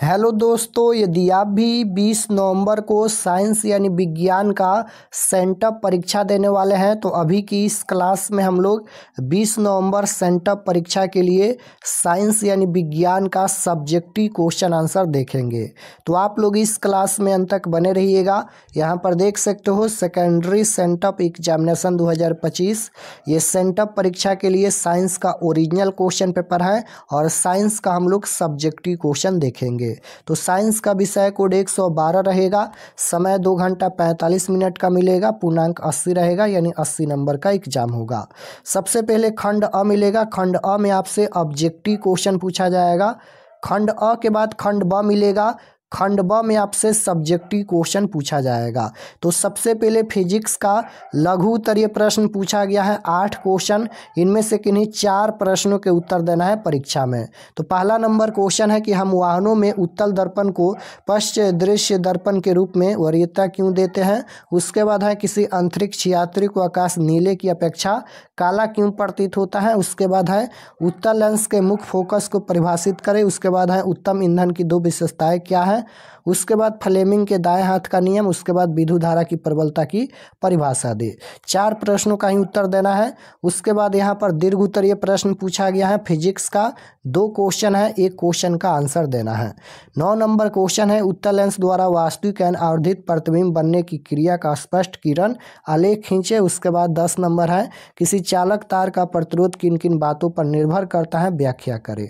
Hello दोस्तों, यदि आप भी 20 नवंबर को साइंस यानी विज्ञान का सेंटअप परीक्षा देने वाले हैं तो अभी की इस क्लास में हम लोग 20 नवंबर सेंटअप परीक्षा के लिए साइंस यानी विज्ञान का सब्जेक्टिव क्वेश्चन आंसर देखेंगे। तो आप लोग इस क्लास में अंत तक बने रहिएगा। यहाँ पर देख सकते हो सेकेंडरी सेंटअप एग्जामिनेशन 2025। ये सेंटअप परीक्षा के लिए साइंस का ओरिजिनल क्वेश्चन पेपर है और साइंस का हम लोग सब्जेक्टिव क्वेश्चन देखेंगे। तो साइंस का विषय कोड 112 रहेगा, समय 2 घंटा 45 मिनट का मिलेगा, पूर्णांक 80 रहेगा यानी 80 नंबर का एग्जाम होगा। सबसे पहले खंड अ मिलेगा। खंड अ में आपसे ऑब्जेक्टिव क्वेश्चन पूछा जाएगा। खंड अ के बाद खंड ब मिलेगा। खंड ब में आपसे सब्जेक्टिव क्वेश्चन पूछा जाएगा। तो सबसे पहले फिजिक्स का लघु उत्तरीय प्रश्न पूछा गया है 8 क्वेश्चन। इनमें से किन्हीं 4 प्रश्नों के उत्तर देना है परीक्षा में। तो पहला नंबर क्वेश्चन है कि हम वाहनों में उत्तल दर्पण को पश्च दृश्य दर्पण के रूप में वरीयता क्यों देते हैं। उसके बाद है किसी अंतरिक्ष यात्री को आकाश नीले की अपेक्षा काला क्यों प्रतीत होता है। उसके बाद है उत्तल लेंस के मुख्य फोकस को परिभाषित करें। उसके बाद है उत्तम ईंधन की 2 विशेषताएं क्या है। उसके बाद फ्लेमिंग के दाएं हाथ का नियम। उसके बाद विद्युत धारा की प्रबलता की परिभाषा दे। 4 प्रश्नों का ही उत्तर देना है। उसके बाद यहाँ पर दीर्घ उत्तरीय प्रश्न पूछा गया है फिजिक्स का। 2 क्वेश्चन है, 1 क्वेश्चन का आंसर देना है। 9 नंबर क्वेश्चन है उत्तल लेंस द्वारा वास्तविक एवं आवर्धित प्रतिबिंब बनने की क्रिया का स्पष्ट किरण आलेख खींचे। उसके बाद 10 नंबर है किसी चालक तार का प्रतिरोध किन किन बातों पर निर्भर करता है, व्याख्या करें।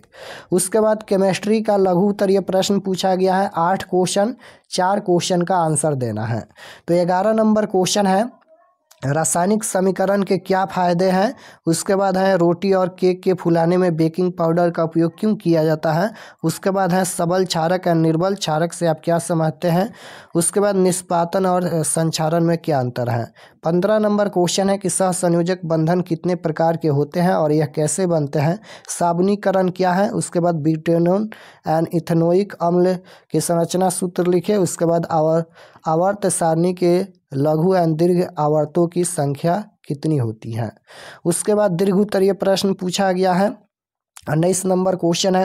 उसके बाद केमिस्ट्री का लघु उत्तरीय प्रश्न पूछा गया है 8 क्वेश्चन, 4 क्वेश्चन का आंसर देना है। तो 11 नंबर क्वेश्चन है रासायनिक समीकरण के क्या फायदे हैं। उसके बाद है रोटी और केक के फुलाने में बेकिंग पाउडर का उपयोग क्यों किया जाता है। उसके बाद है सबल क्षारक और निर्बल क्षारक से आप क्या समझते हैं। उसके बाद निष्पादन और संक्षारण में क्या अंतर है। 15 नंबर क्वेश्चन है कि सहसंयोजक बंधन कितने प्रकार के होते हैं और यह कैसे बनते हैं। साबुनीकरण क्या है। उसके बाद ब्यूटेनॉन एंड इथेनोइक अम्ल की संरचना सूत्र लिखे। उसके बाद आवर्त सारणी के लघु एवं दीर्घ आवर्तों की संख्या कितनी होती है। उसके बाद दीर्घ उत्तरीय प्रश्न पूछा गया है 19 नंबर क्वेश्चन है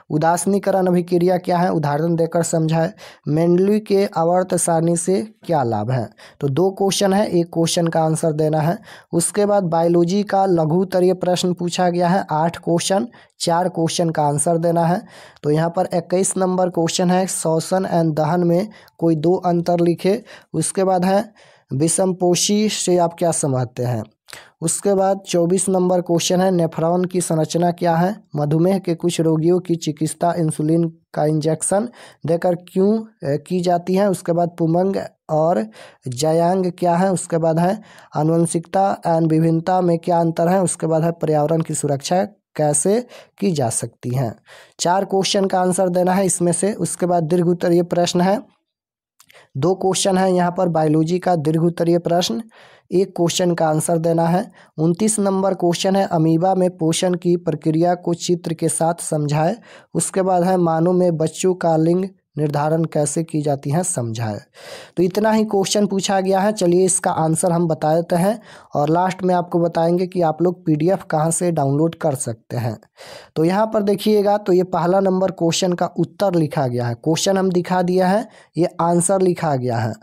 उदासीनीकरण अभिक्रिया क्या है, उदाहरण देकर समझाए। मेंडली के आवर्त सारणी से क्या लाभ है। तो 2 क्वेश्चन है, 1 क्वेश्चन का आंसर देना है। उसके बाद बायोलॉजी का लघु उत्तरीय प्रश्न पूछा गया है 8 क्वेश्चन, 4 क्वेश्चन का आंसर देना है। तो यहाँ पर 21 नंबर क्वेश्चन है श्वसन एवं दहन में कोई 2 अंतर लिखे। उसके बाद है विषमपोषी से आप क्या समझते हैं। उसके बाद 24 नंबर क्वेश्चन है नेफ्रॉन की संरचना क्या है। मधुमेह के कुछ रोगियों की चिकित्सा इंसुलिन का इंजेक्शन देकर क्यों की जाती है। उसके बाद पुमंग और जयांग क्या है। उसके बाद है आनुवंशिकता एवं विभिन्नता में क्या अंतर है। उसके बाद है पर्यावरण की सुरक्षा कैसे की जा सकती है। 4 क्वेश्चन का आंसर देना है इसमें से। उसके बाद दीर्घ उत्तरीय प्रश्न है 2 क्वेश्चन है यहाँ पर बायोलॉजी का दीर्घ उत्तरीय प्रश्न, 1 क्वेश्चन का आंसर देना है। 29 नंबर क्वेश्चन है अमीबा में पोषण की प्रक्रिया को चित्र के साथ समझाए। उसके बाद है मानव में बच्चों का लिंग निर्धारण कैसे की जाती है, समझाए। तो इतना ही क्वेश्चन पूछा गया है। चलिए इसका आंसर हम बता देते हैं और लास्ट में आपको बताएंगे कि आप लोग PDF कहाँ से डाउनलोड कर सकते हैं। तो यहाँ पर देखिएगा, तो ये पहला नंबर क्वेश्चन का उत्तर लिखा गया है। क्वेश्चन हम दिखा दिया है, ये आंसर लिखा गया है।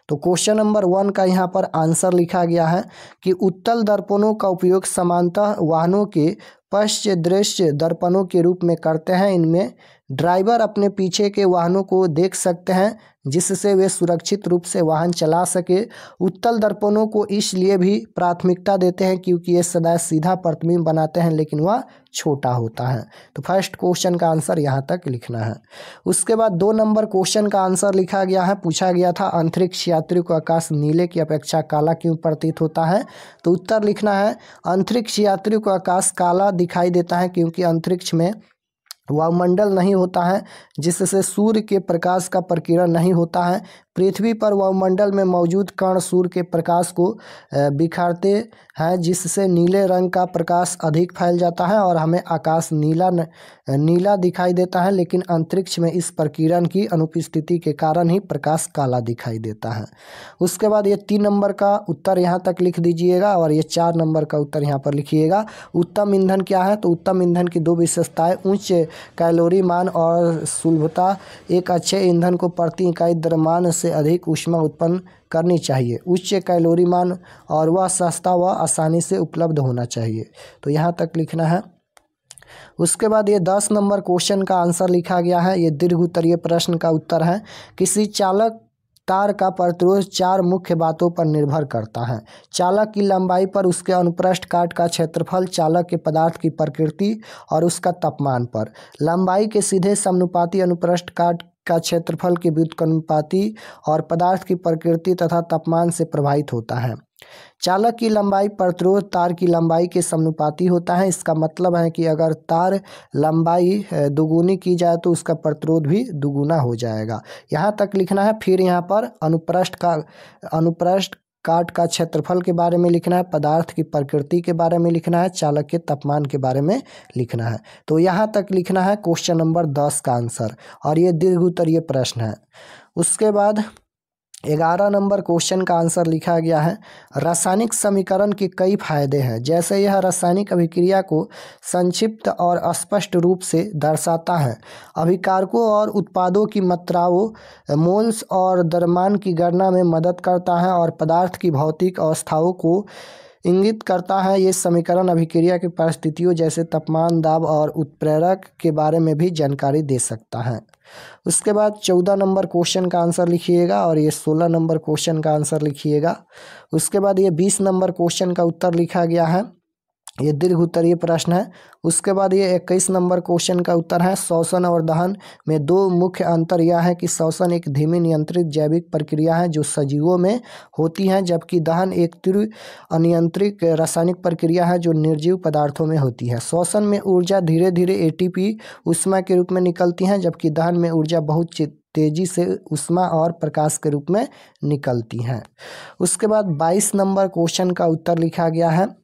तो क्वेश्चन नंबर 1 का यहाँ पर आंसर लिखा गया है कि उत्तल दर्पणों का उपयोग सामान्यतः वाहनों के पश्च दृश्य दर्पणों के रूप में करते हैं। इनमें ड्राइवर अपने पीछे के वाहनों को देख सकते हैं जिससे वे सुरक्षित रूप से वाहन चला सके। उत्तल दर्पणों को इसलिए भी प्राथमिकता देते हैं क्योंकि ये सदा सीधा प्रतिबिंब बनाते हैं लेकिन वह छोटा होता है। तो फर्स्ट क्वेश्चन का आंसर यहाँ तक लिखना है। उसके बाद 2 नंबर क्वेश्चन का आंसर लिखा गया है। पूछा गया था अंतरिक्ष यात्री को आकाश नीले की अपेक्षा काला क्यों प्रतीत होता है। तो उत्तर लिखना है अंतरिक्ष यात्री को आकाश काला दिखाई देता है क्योंकि अंतरिक्ष में वायुमंडल नहीं होता है जिससे सूर्य के प्रकाश का प्रकीर्णन नहीं होता है। पृथ्वी पर वायुमंडल में मौजूद कण सूर्य के प्रकाश को बिखारते हैं, जिससे नीले रंग का प्रकाश अधिक फैल जाता है और हमें आकाश नीला दिखाई देता है, लेकिन अंतरिक्ष में इस प्रकिरण की अनुपस्थिति के कारण ही प्रकाश काला दिखाई देता है। उसके बाद ये 3 नंबर का उत्तर यहाँ तक लिख दीजिएगा और ये 4 नंबर का उत्तर यहाँ पर लिखिएगा। उत्तम ईंधन क्या है? तो उत्तम ईंधन की 2 विशेषताएं उच्च कैलोरी मान और सुलभता। एक अच्छे ईंधन को प्रति इकाई द्रव्यमान से अधिक ऊष्मा उत्पन्न करनी चाहिए। उच्च कैलोरी मान और वह सस्ता व आसानी से उपलब्ध होना चाहिए। तो यहाँ तक लिखना है। उसके बाद ये 10 नंबर क्वेश्चन का आंसर लिखा गया है। ये दीर्घ उत्तरीय प्रश्न का उत्तर है। किसी चालक तार का प्रतिरोध 4 मुख्य बातों पर निर्भर करता है। चालक की लंबाई पर, उसके अनुप्रस्थ काट का क्षेत्रफल, चालक के पदार्थ की प्रकृति और उसका तापमान पर। लंबाई के सीधे समानुपाती अनुप्रस्थ काट का क्षेत्रफल के व्युत्क्रमानुपाती और पदार्थ की प्रकृति तथा तापमान से प्रभावित होता है। चालक की लंबाई प्रतिरोध तार की लंबाई के समानुपाती होता है। इसका मतलब है कि अगर तार लंबाई दुगुनी की जाए तो उसका प्रतिरोध भी दुगुना हो जाएगा। यहाँ तक लिखना है। फिर यहाँ पर अनुप्रस्थ काट का क्षेत्रफल के बारे में लिखना है, पदार्थ की प्रकृति के बारे में लिखना है, चालक के तापमान के बारे में लिखना है। तो यहाँ तक लिखना है क्वेश्चन नंबर 10 का आंसर, और ये दीर्घ उत्तरीय प्रश्न है। उसके बाद 11 नंबर क्वेश्चन का आंसर लिखा गया है। रासायनिक समीकरण के कई फायदे हैं, जैसे यह रासायनिक अभिक्रिया को संक्षिप्त और स्पष्ट रूप से दर्शाता है। अभिकारकों और उत्पादों की मात्राओं, मोल्स और द्रव्यमान की गणना में मदद करता है और पदार्थ की भौतिक अवस्थाओं को इंगित करता है। ये समीकरण अभिक्रिया की परिस्थितियों जैसे तापमान, दाब और उत्प्रेरक के बारे में भी जानकारी दे सकता है। उसके बाद 14 नंबर क्वेश्चन का आंसर लिखिएगा और ये 16 नंबर क्वेश्चन का आंसर लिखिएगा। उसके बाद ये 20 नंबर क्वेश्चन का उत्तर लिखा गया है। ये दीर्घ उत्तरीय प्रश्न है। उसके बाद ये 21 नंबर क्वेश्चन का उत्तर है। श्वसन और दहन में 2 मुख्य अंतर यह है कि श्वसन एक धीमी नियंत्रित जैविक प्रक्रिया है जो सजीवों में होती है, जबकि दहन एक तीव्र अनियंत्रित रासायनिक प्रक्रिया है जो निर्जीव पदार्थों में होती है। श्वसन में ऊर्जा धीरे धीरे एटीपी ऊष्मा के रूप में निकलती है, जबकि दहन में ऊर्जा बहुत तेजी से ऊष्मा और प्रकाश के रूप में निकलती हैं। उसके बाद 22 नंबर क्वेश्चन का उत्तर लिखा गया है।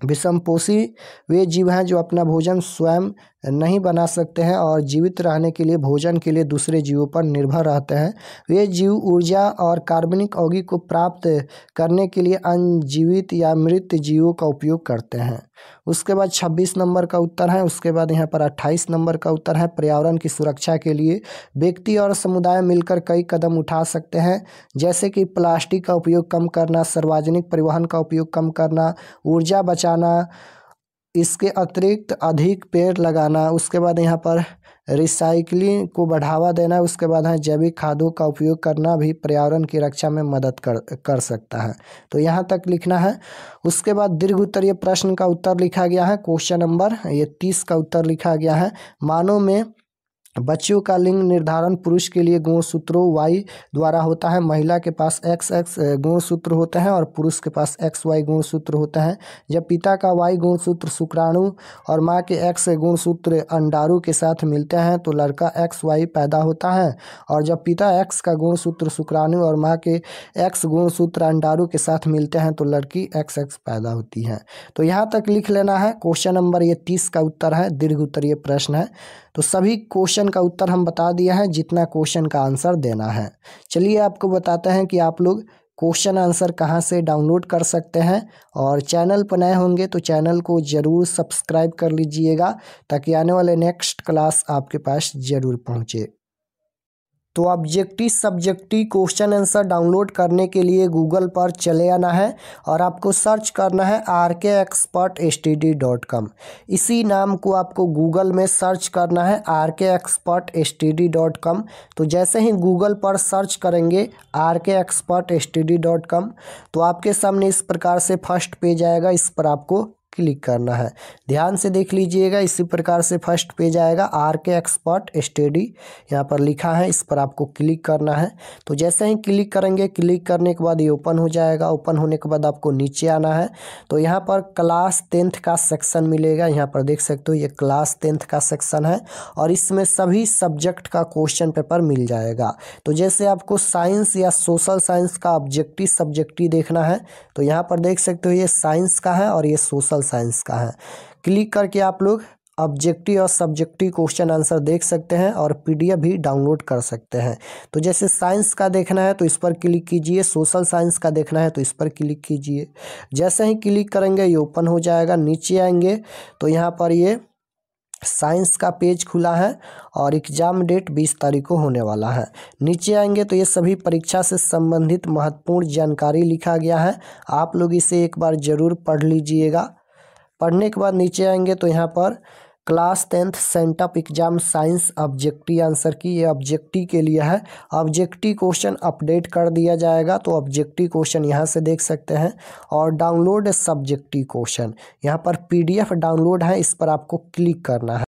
विषमपोषी वे जीव हैं जो अपना भोजन स्वयं नहीं बना सकते हैं और जीवित रहने के लिए भोजन के लिए दूसरे जीवों पर निर्भर रहते हैं। वे जीव ऊर्जा और कार्बनिक यौगिक को प्राप्त करने के लिए अन्य जीवित या मृत जीवों का उपयोग करते हैं। उसके बाद 26 नंबर का उत्तर है। उसके बाद यहाँ पर 28 नंबर का उत्तर है। पर्यावरण की सुरक्षा के लिए व्यक्ति और समुदाय मिलकर कई कदम उठा सकते हैं, जैसे कि प्लास्टिक का उपयोग कम करना, सार्वजनिक परिवहन का उपयोग कम करना, ऊर्जा बचाना, इसके अतिरिक्त अधिक पेड़ लगाना। उसके बाद यहाँ पर रिसाइकलिंग को बढ़ावा देना। उसके बाद है जैविक खादों का उपयोग करना भी पर्यावरण की रक्षा में मदद कर सकता है। तो यहाँ तक लिखना है। उसके बाद दीर्घ उत्तरीय प्रश्न का उत्तर लिखा गया है। क्वेश्चन नंबर ये 30 का उत्तर लिखा गया है। मानव में बच्चों का लिंग निर्धारण पुरुष के लिए गुणसूत्रों Y द्वारा होता है। महिला के पास XX गुणसूत्र होते हैं और पुरुष के पास XY गुणसूत्र होते हैं। जब पिता का Y गुणसूत्र शुक्राणु और माँ के X गुणसूत्र अंडाणु के साथ मिलते हैं तो लड़का XY पैदा होता है, और जब पिता X का गुणसूत्र शुक्राणु और माँ के X गुणसूत्र अंडाणु के साथ मिलते हैं तो लड़की XX पैदा होती है। तो यहाँ तक लिख लेना है। क्वेश्चन नंबर ये 30 का उत्तर है। दीर्घ उत्तरीय प्रश्न है। तो सभी क्वेश्चन का उत्तर हम बता दिया है, जितना क्वेश्चन का आंसर देना है। चलिए आपको बताते हैं कि आप लोग क्वेश्चन आंसर कहाँ से डाउनलोड कर सकते हैं, और चैनल पर नए होंगे तो चैनल को ज़रूर सब्सक्राइब कर लीजिएगा ताकि आने वाले नेक्स्ट क्लास आपके पास ज़रूर पहुँचे। तो objective subjective question answer download करने के लिए गूगल पर चले आना है और आपको सर्च करना है rkexpertstd.com। इसी नाम को आपको गूगल में सर्च करना है rkexpertstd.com। तो जैसे ही गूगल पर सर्च करेंगे rkexpertstd.com तो आपके सामने इस प्रकार से फर्स्ट पेज आएगा। इस पर आपको क्लिक करना है। ध्यान से देख लीजिएगा, इसी प्रकार से फर्स्ट पेज आएगा, आर के एक्सपर्ट स्टडी यहाँ पर लिखा है, इस पर आपको क्लिक करना है। तो जैसे ही क्लिक करेंगे, क्लिक करने के बाद ये ओपन हो जाएगा। ओपन होने के बाद आपको नीचे आना है, तो यहाँ पर क्लास 10th का सेक्शन मिलेगा। यहाँ पर देख सकते हो ये क्लास 10th का सेक्शन है और इसमें सभी सब्जेक्ट का क्वेश्चन पेपर मिल जाएगा। तो जैसे आपको साइंस या सोशल साइंस का ऑब्जेक्टिव सब्जेक्टिव देखना है, तो यहाँ पर देख सकते हो ये साइंस का है और ये सोशल साइंस का है। क्लिक करके आप लोग ऑब्जेक्टिव और सब्जेक्टिव क्वेश्चन आंसर देख सकते हैं और पीडीएफ भी डाउनलोड कर सकते हैं। तो जैसे साइंस का देखना है तो इस पर क्लिक कीजिए, सोशल साइंस का देखना है तो इस पर क्लिक कीजिए। जैसे ही क्लिक करेंगे ये ओपन हो जाएगा। नीचे आएंगे तो यहाँ पर ये साइंस का पेज खुला है और एग्जाम डेट 20 तारीख को होने वाला है। नीचे आएंगे तो ये सभी परीक्षा से संबंधित महत्वपूर्ण जानकारी लिखा गया है, आप लोग इसे एक बार ज़रूर पढ़ लीजिएगा। पढ़ने के बाद नीचे आएंगे तो यहाँ पर class 10th sent up exam science objective answer की, ये ऑब्जेक्टिव के लिए है। ऑब्जेक्टिव क्वेश्चन अपडेट कर दिया जाएगा, तो ऑब्जेक्टिव क्वेश्चन यहाँ से देख सकते हैं। और डाउनलोड सब्जेक्टिव क्वेश्चन, यहाँ पर पीडीएफ डाउनलोड है, इस पर आपको क्लिक करना है।